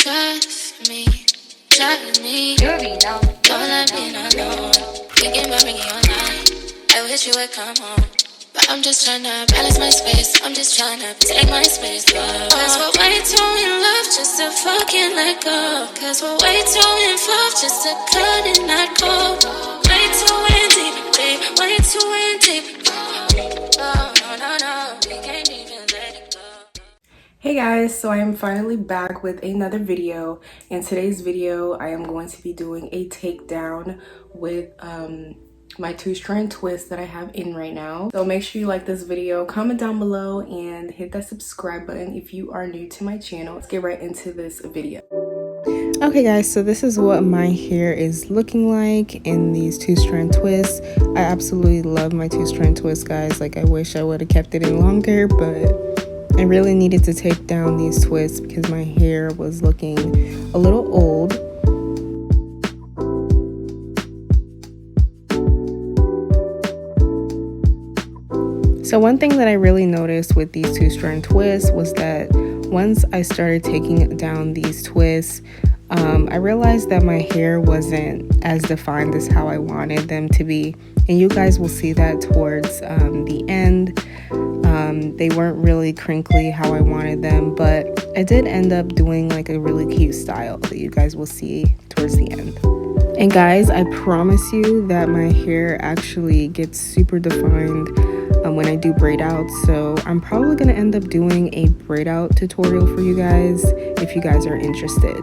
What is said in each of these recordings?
trust me, trust me. You already know. Don't let me not know. Thinking about me all night. I wish you would come home. But I'm just trying to balance my space. I'm just trying to take my space. Cause we're way too in love just to fucking let go. Cause we're way too involved just to cut and not go. Way too in deep, babe. Way too in deep. Oh, no. We can't even let it go. Hey guys, so I am finally back with another video. In today's video, I am going to be doing a takedown with my 2-strand twist that I have in right now. So make sure you like this video, comment down below, and hit that subscribe button if you are new to my channel. Let's get right into this video. Okay guys, so this is what my hair is looking like in these 2-strand twists. I absolutely love my 2-strand twists, guys. Like, I wish I would have kept it in longer, but I really needed to take down these twists because my hair was looking a little old. So one thing that I really noticed with these 2-strand twists was that once I started taking down these twists, I realized that my hair wasn't as defined as how I wanted them to be. And you guys will see that towards the end. They weren't really crinkly how I wanted them, but I did end up doing like a really cute style that you guys will see towards the end. And guys, I promise you that my hair actually gets super defined when I do braid out, so I'm probably going to end up doing a braid out tutorial for you guys if you guys are interested.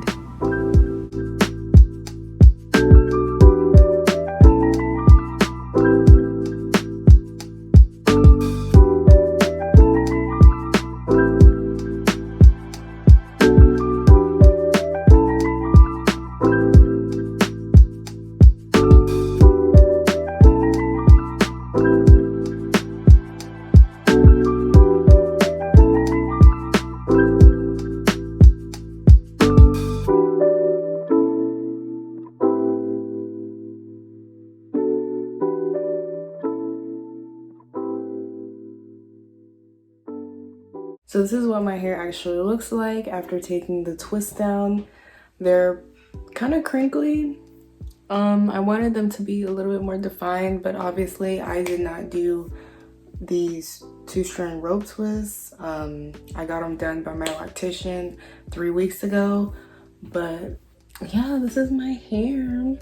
So this is what my hair actually looks like after taking the twist down. They're kind of crinkly. I wanted them to be a little bit more defined, but obviously I did not do these 2-strand rope twists. I got them done by my loctician 3 weeks ago, but yeah, this is my hair.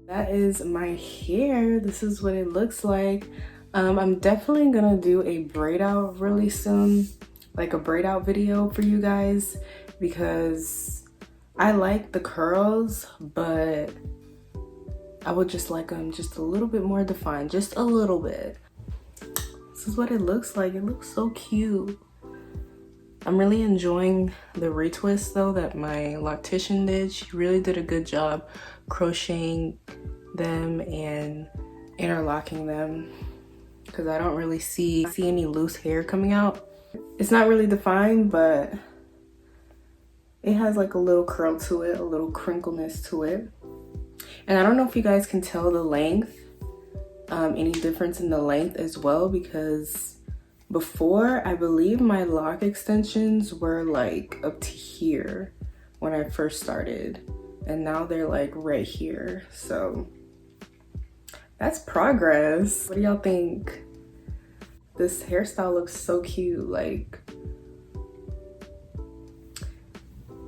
That is my hair. This is what it looks like. I'm definitely gonna do a braid out really soon, like a braid out video for you guys, because I like the curls, but I would just like them just a little bit more defined, just a little bit. This is what it looks like. It looks so cute. I'm really enjoying the retwist though that my loctician did. She really did a good job crocheting them and interlocking them, because I don't really see any loose hair coming out. It's not really defined, but it has like a little curl to it, a little crinkleness to it. And I don't know if you guys can tell the length, any difference in the length as well, because before, I believe my lock extensions were like up to here when I first started, and now they're like right here. So that's progress. What do y'all think? This hairstyle looks so cute. Like,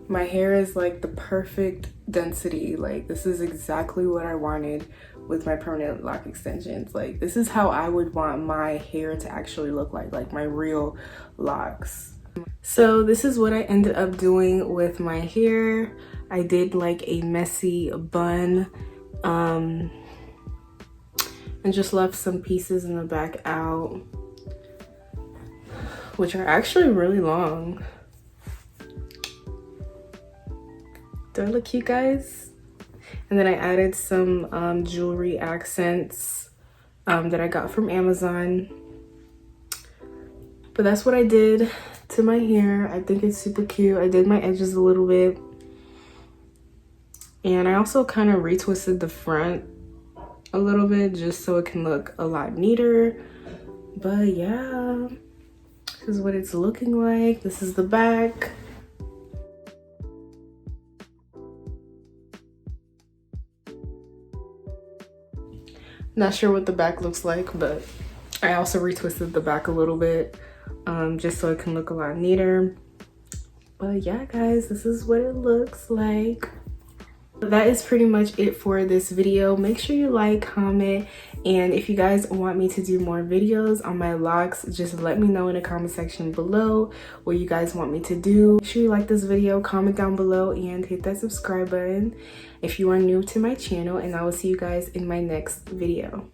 my hair is like the perfect density. Like, this is exactly what I wanted with my permanent lock extensions. Like, this is how I would want my hair to actually look like my real locks. So this is what I ended up doing with my hair. I did like a messy bun, and just left some pieces in the back out, which are actually really long. Do I look cute, guys? And then I added some jewelry accents that I got from Amazon. But that's what I did to my hair. I think it's super cute. I did my edges a little bit. And I also kind of retwisted the front a little bit just so it can look a lot neater. But yeah, this is what it's looking like. This is the back. Not sure what the back looks like, but I also retwisted the back a little bit just so it can look a lot neater. But yeah, guys, this is what it looks like. That is pretty much it for this video. Make sure you like, comment, and if you guys want me to do more videos on my locks, just let me know in the comment section below what you guys want me to do. Make sure you like this video, comment down below, and hit that subscribe button if you are new to my channel, and I will see you guys in my next video.